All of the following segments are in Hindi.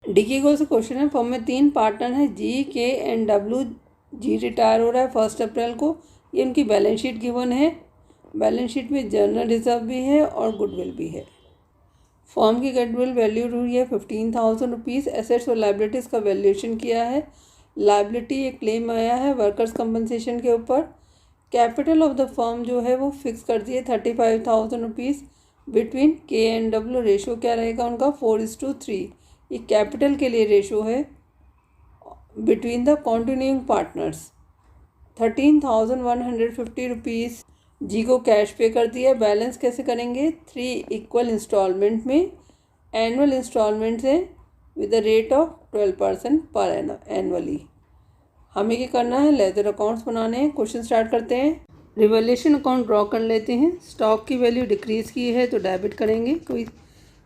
डी की गोल से क्वेश्चन है, फर्म में 3 पार्टनर हैं, जी, के एंड डब्ल्यू। जी रिटायर हो रहा है 1 अप्रैल को। ये उनकी बैलेंस शीट गिवन है। बैलेंस शीट में जनरल रिजर्व भी है और गुडविल भी है। फर्म की गुडविल वैल्यू हुई है 15,000 रुपीज़। एसेट्स और लाइबिलिटीज़ का वैल्यूएशन किया है। लाइबिलिटी एक क्लेम आया है वर्कर्स कंपनसेशन के ऊपर। कैपिटल ऑफ द फर्म जो है वो फिक्स कर दिए 35,000 रुपीज़। बिटवीन के एंड डब्ल्यू रेशो क्या रहेगा उनका 4:3। ये कैपिटल के लिए रेशो है। Between the continuing partners 13,150 rupees G को कैश पे कर दिया। बैलेंस कैसे करेंगे, 3 इक्वल इंस्टॉलमेंट में। एनुअल इंस्टॉलमेंट है विद द रेट ऑफ 12% पर एनुअली। हमें क्या करना है, लेजर अकाउंट्स बनाने हैं। क्वेश्चन स्टार्ट करते हैं। रिवैल्यूएशन अकाउंट ड्रॉ कर लेते हैं। स्टॉक की वैल्यू डिक्रीज़ की है तो डेबिट करेंगे। कोई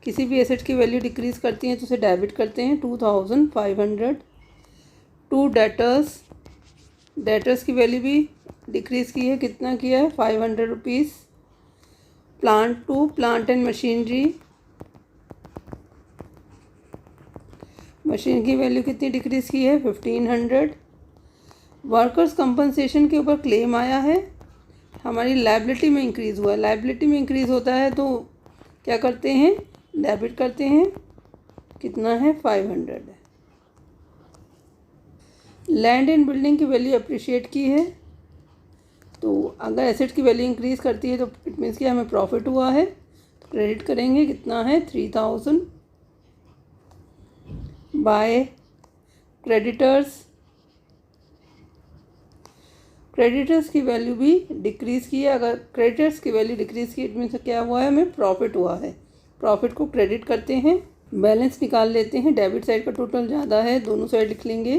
किसी भी एसेट की वैल्यू डिक्रीज़ करती हैं तो उसे डेबिट करते हैं। 2,500। टू डेटर्स की वैल्यू भी डिक्रीज़ की है। कितना किया है, 500 rupees. Plant and machinery machine की वैल्यू कितनी डिक्रीज़ की है, 1500। वर्कर्स कंपनसेशन के ऊपर क्लेम आया है, हमारी लायबिलिटी में इंक्रीज़ हुआ है। लायबिलिटी में इंक्रीज़ होता है तो क्या करते हैं, डेबिट करते हैं। कितना है, 500 है। लैंड एंड बिल्डिंग की वैल्यू अप्रिशिएट की है, तो अगर एसेट की वैल्यू इंक्रीज़ करती है तो इट मीन्स कि हमें प्रॉफिट हुआ है, तो क्रेडिट करेंगे। कितना है, 3,000। बाय क्रेडिटर्स की वैल्यू भी डिक्रीज़ की है। अगर क्रेडिटर्स की वैल्यू डिक्रीज़ की इट मीन्स क्या हुआ है, हमें प्रॉफिट हुआ है। प्रॉफिट को क्रेडिट करते हैं। बैलेंस निकाल लेते हैं। डेबिट साइड का टोटल ज़्यादा है, दोनों साइड लिख लेंगे।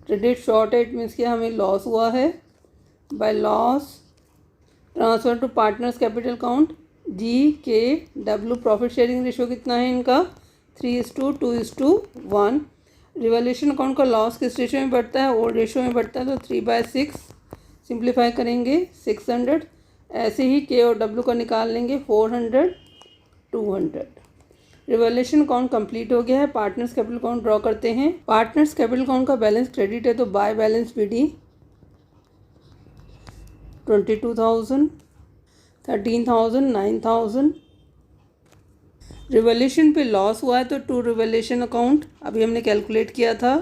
क्रेडिट शॉर्ट है, इट मीन्स कि हमें लॉस हुआ है। By loss transfer to partners capital account. G, K, W profit sharing ratio कितना है इनका, 3:2:1। रिवैल्यूएशन अकाउंट का लॉस किस रेशो में बढ़ता है, ओल्ड रेशो में बढ़ता है, तो 3/6। सिंप्लीफाई करेंगे 600। ऐसे ही के और डब्ल्यू का निकाल लेंगे 400, 200। रिवैल्यूएशन अकाउंट कंप्लीट हो गया है। पार्टनर्स कैपिटल अकाउंट ड्रॉ करते हैं। पार्टनर्स कैपिटल अकाउंट का बैलेंस क्रेडिट है तो बाय बैलेंस बीडी 22,000, 13,000, 9,000। रिवैल्यूएशन पे लॉस हुआ है तो टू रिवैल्यूएशन अकाउंट अभी हमने कैलकुलेट किया था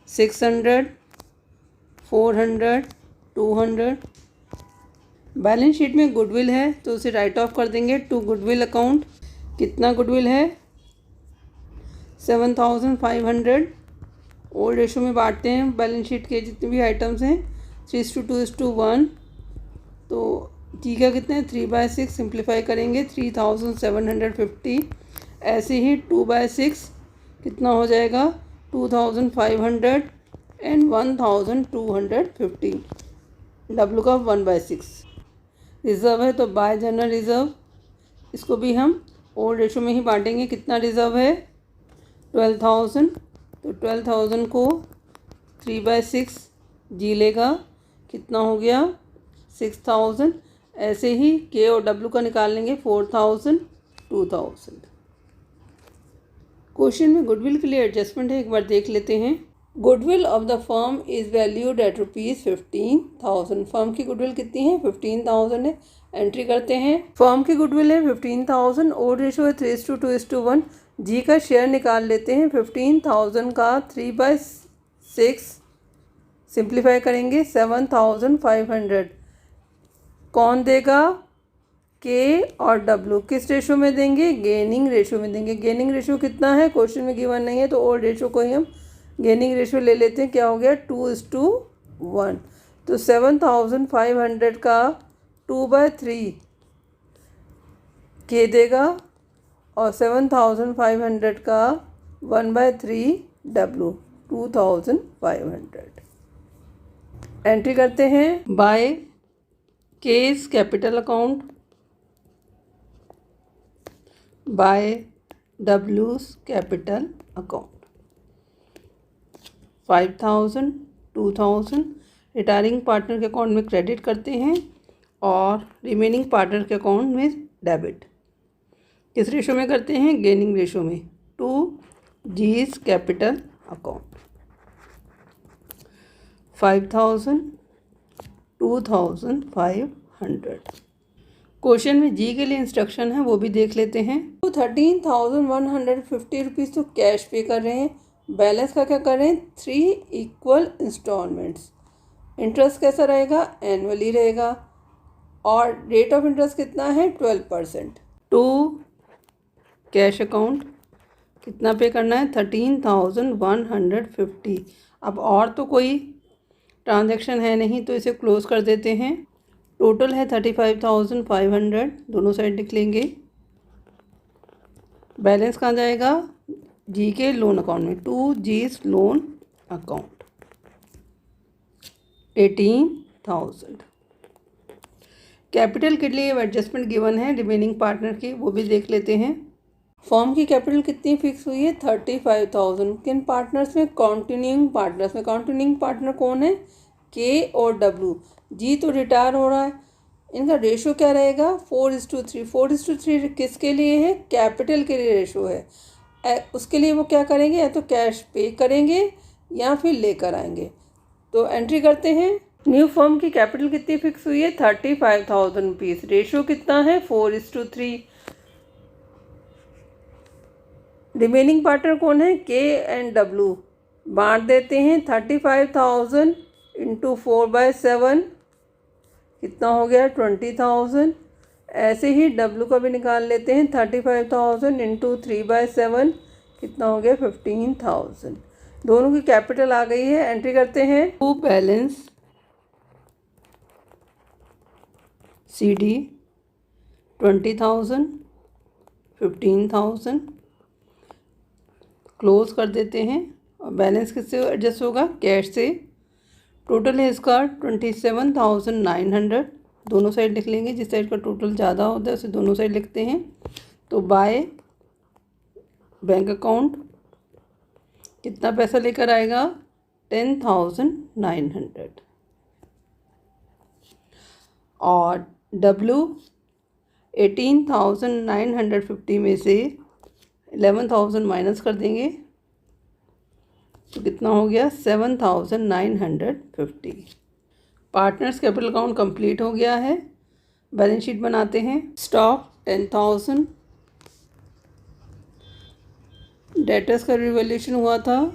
600, 400, 200। बैलेंस शीट में गुडविल है तो उसे राइट ऑफ कर देंगे टू गुडविल अकाउंट। कितना गुडविल है, 7,500। ओल्ड रेशो में बांटते हैं बैलेंस शीट के जितने भी आइटम्स हैं, 3:2:1। तो जी का कितना है, 3/6। सिंप्लीफाई करेंगे 3,750। ऐसे ही 2/6 कितना हो जाएगा, 2,500 एंड 1,250। डब्ल्यू का 1/6। रिज़र्व है तो बाय जनरल रिज़र्व, इसको भी हम ओल्ड रेशो में ही बांटेंगे। कितना रिज़र्व है, 12,000। तो 12,000 को 3/6 जी लेगा, कितना हो गया, 6,000। ऐसे ही के और डब्ल्यू का निकाल लेंगे 4,000, 2,000। क्वेश्चन में गुडविल के लिए एडजस्टमेंट है, एक बार देख लेते हैं। Goodwill of the firm is valued at ₹15,000। Firm की गुडविल कितनी है, 15,000 है। एंट्री करते हैं। फर्म की गुडविल है 15,000। ओल्ड रेशो है 3:2:1। जी का शेयर निकाल लेते हैं। 15,000 का 3/6 सिंप्लीफाई करेंगे 7,500। कौन देगा, के और डब्ल्यू। किस रेशो में देंगे, गेनिंग रेशो में देंगे। गेनिंग रेशो कितना है, क्वेश्चन में गिवन नहीं है तो ओल्ड रेशो को ही हम गेनिंग रेशो ले लेते हैं। क्या हो गया, 2:1। तो 7,500 का 2/3 के देगा और 7,500 का 1/3 डब्ल्यू, 2,500। एंट्री करते हैं। By K's capital account, by डब्ल्यूज कैपिटल अकाउंट। 5,000, 2,000 रिटायरिंग पार्टनर के अकाउंट में क्रेडिट करते हैं और रिमेनिंग पार्टनर के अकाउंट में डेबिट। किस रेशो में करते हैं? गेनिंग रेशो में। 2G's capital account 5,000 2,500। क्वेश्चन में जी के लिए इंस्ट्रक्शन है वो भी देख लेते हैं। तो 13,150 रुपीज़ तो कैश पे कर रहे हैं, बैलेंस का क्या कर रहे हैं? 3 इक्वल इंस्टॉलमेंट्स। इंटरेस्ट कैसा रहेगा? एनुअली रहेगा, और रेट ऑफ इंटरेस्ट कितना है? 12%। टू कैश अकाउंट कितना पे करना है? 13,150। अब और तो कोई ट्रांजैक्शन है नहीं तो इसे क्लोज कर देते हैं। टोटल है 35,500, दोनों साइड लिख लेंगे। बैलेंस कहाँ जाएगा? जी के लोन अकाउंट में। 2G's loan account 18,000। कैपिटल के लिए एडजस्टमेंट गिवन है रिमेनिंग पार्टनर की, वो भी देख लेते हैं। फॉर्म की कैपिटल कितनी फिक्स हुई है? 35,000। किन पार्टनर्स में? कॉन्टिन्यूइंग पार्टनर्स में। कॉन्टिन्यूइंग पार्टनर कौन है? के और डब्ल्यू। जी तो रिटायर हो रहा है, इनका रेशो क्या रहेगा? 4:3। 4:3 किसके लिए है? कैपिटल के लिए रेशो है। उसके लिए वो क्या करेंगे? या तो कैश पे करेंगे या फिर लेकर आएंगे। तो एंट्री करते हैं। न्यू फर्म की कैपिटल कितनी फिक्स हुई है? 35,000 रुपीज़। रेशो कितना है? 4:3। रिमेनिंग पार्टनर कौन है? के एंड डब्ल्यू। बांट देते हैं। 35,000 इंटू 4/7 कितना हो गया? 20,000। ऐसे ही डब्ल्यू का भी निकाल लेते हैं। 35,000 इंटू 3/7 कितना हो गया? 15,000। दोनों की कैपिटल आ गई है, एंट्री करते हैं। टू बैलेंस CD 20,000 15,000 क्लोज कर देते हैं। और बैलेंस किससे एडजस्ट होगा? कैश से। टोटल है इसका 27,900, दोनों साइड लिख लेंगे। जिस साइड का टोटल ज़्यादा होता है उसे दोनों साइड लिखते हैं। तो बाय बैंक अकाउंट कितना पैसा लेकर आएगा? 10,900। और डब्ल्यू 18,950 में से 11,000 माइनस कर देंगे तो कितना हो गया? 7,950। पार्टनर्स कैपिटल अकाउंट कंप्लीट हो गया है। बैलेंस शीट बनाते हैं। स्टॉक 10,000। डेटर्स का रिवैल्यूएशन हुआ था,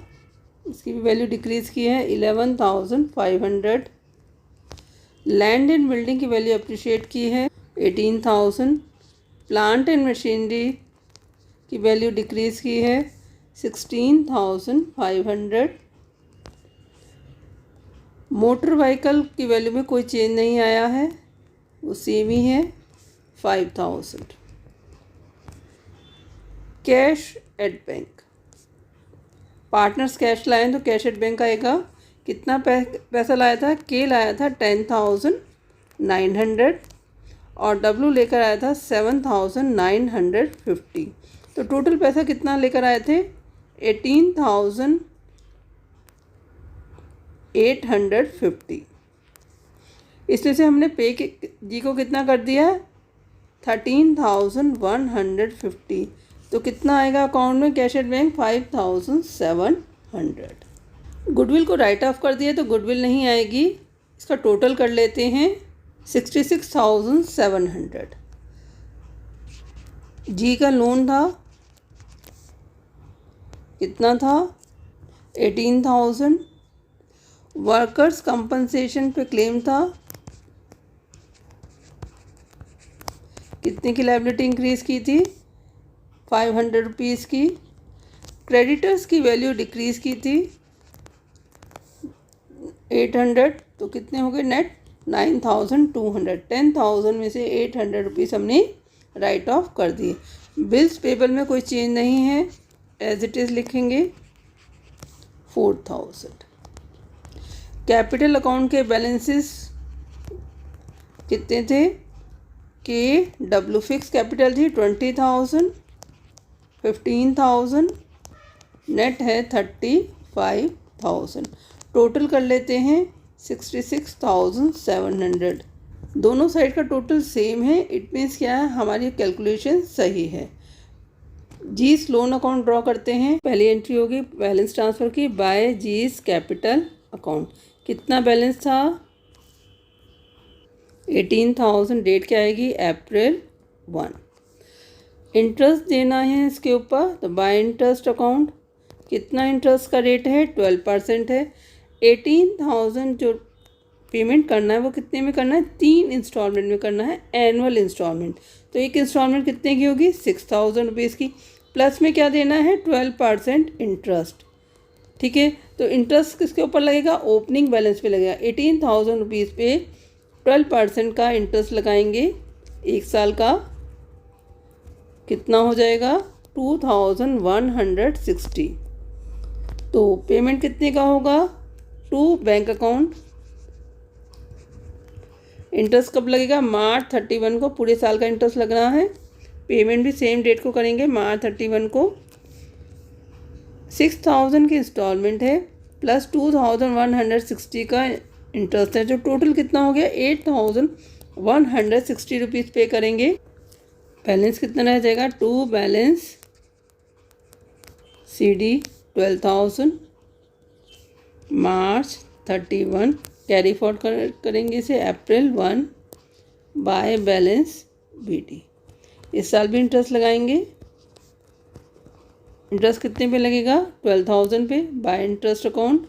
इसकी भी वैल्यू डिक्रीज़ की है 11,500। लैंड एंड बिल्डिंग की वैल्यू अप्रिशिएट की है 18,000। प्लांट एंड मशीनरी की वैल्यू डिक्रीज़ की है 16,500। मोटर व्हीकल की वैल्यू में कोई चेंज नहीं आया है, वो सेम ही है 5,000। Cash at bank, partners cash लाए तो कैश एट बैंक आएगा। कितना पैसा लाया था? के लाया था 10,900 और डब्ल्यू लेकर आया था 7,950। तो टोटल पैसा कितना लेकर आए थे? 18,850। इसमें से हमने पे जी को कितना कर दिया? 13,150। तो कितना आएगा अकाउंट में कैश एट बैंक? 5,700। गुडविल को राइट ऑफ कर दिया तो गुडविल नहीं आएगी। इसका टोटल कर लेते हैं 66,700। जी का लोन था, कितना था? 18,000। वर्कर्स कंपनसेशन पे क्लेम था, कितने की लायबिलिटी इंक्रीज की थी? 500 रुपीज़ की। क्रेडिटर्स की वैल्यू डिक्रीज़ की थी 800, तो कितने हो गए नेट? 9,200। 10,000 में से 800 रुपीज़ हमने राइट ऑफ कर दिए। बिल्स पेबल में कोई चेंज नहीं है, एज इट इज़ लिखेंगे 4,000। कैपिटल अकाउंट के बैलेंसेस कितने थे? के डब्ल्यू फिक्स कैपिटल थी 20,000, 15,000, नेट है 35,000। टोटल कर लेते हैं 66,700। दोनों साइड का टोटल सेम है, इट मीन्स क्या है? हमारी कैलकुलेशन सही है। जीस लोन अकाउंट ड्रॉ करते हैं। पहली एंट्री होगी बैलेंस ट्रांसफ़र की बाय जीस कैपिटल अकाउंट। कितना बैलेंस था? 18,000। डेट क्या आएगी? April 1। इंटरेस्ट देना है इसके ऊपर, तो बाय इंटरेस्ट अकाउंट। कितना इंटरेस्ट का रेट है? 12% है। 18,000 जो पेमेंट करना है वो कितने में करना है? 3 इंस्टॉलमेंट में करना है, एनुअल इंस्टॉलमेंट। तो एक इंस्टॉलमेंट कितने की होगी? 6,000 रुपीज़ की। प्लस में क्या देना है? 12% इंटरेस्ट। ठीक है, तो इंटरेस्ट किसके ऊपर लगेगा? ओपनिंग बैलेंस पे लगेगा। 18,000 रुपीज़ पे 12% का इंटरेस्ट लगाएंगे 1 साल का। कितना हो जाएगा? 2,160। तो पेमेंट कितने का होगा? To bank account. इंटरेस्ट कब लगेगा? March 31 को। पूरे साल का इंटरेस्ट लग रहा है। पेमेंट भी सेम डेट को करेंगे, March 31 को। 6,000 की इंस्टॉलमेंट है प्लस 2,160 का इंटरेस्ट है, जो टोटल कितना हो गया? 8,160 रुपीज़ पे करेंगे। बैलेंस कितना रह जाएगा? To balance CD 12,000 March 31 carry forward करेंगे इसे April 1 बाय बैलेंस BD। इस साल भी इंटरेस्ट लगाएंगे। इंटरेस्ट कितने पे लगेगा? 12,000 पे बाय इंटरेस्ट अकाउंट।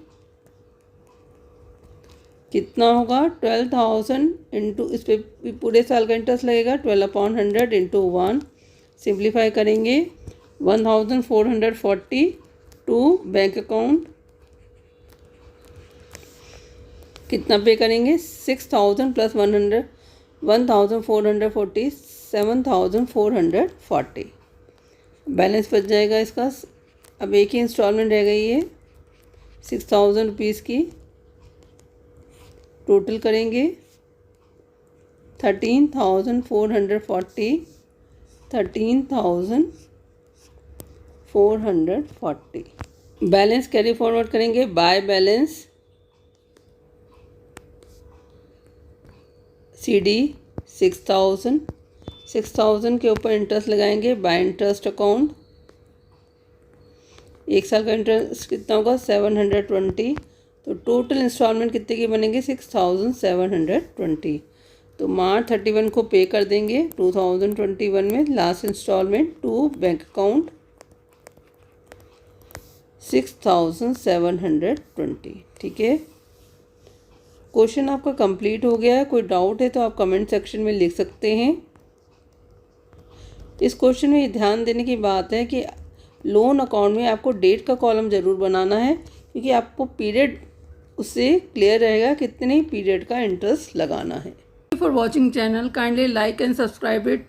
कितना होगा? 12,000 इंटू, इस पे पूरे साल का इंटरेस्ट लगेगा 12/100 इंटू 1। सिंप्लीफाई करेंगे 1,440 टू बैंक अकाउंट। कितना पे करेंगे? 6,000 प्लस 100 1,440 7,440। बैलेंस बच जाएगा इसका। अब एक ही इंस्टॉलमेंट रह गई है 6,000 रुपीज़ की। टोटल करेंगे 13,440 13,440। बैलेंस कैरी फॉरवर्ड करेंगे बाय बैलेंस CD 6,000 के ऊपर इंटरेस्ट लगाएंगे बाय इंटरेस्ट अकाउंट। 1 साल का इंटरेस्ट कितना होगा? 720। तो टोटल इंस्टॉलमेंट कितने की बनेंगे? 6,720। तो March 31 को पे कर देंगे 2021 में last instalment to bank account 6,720। ठीक है, क्वेश्चन आपका कंप्लीट हो गया है। कोई डाउट है तो आप कमेंट सेक्शन में लिख सकते हैं। इस क्वेश्चन में ध्यान देने की बात है कि लोन अकाउंट में आपको डेट का कॉलम ज़रूर बनाना है, क्योंकि आपको पीरियड उससे क्लियर रहेगा कितने पीरियड का इंटरेस्ट लगाना है। For watching channel, kindly like and subscribe it.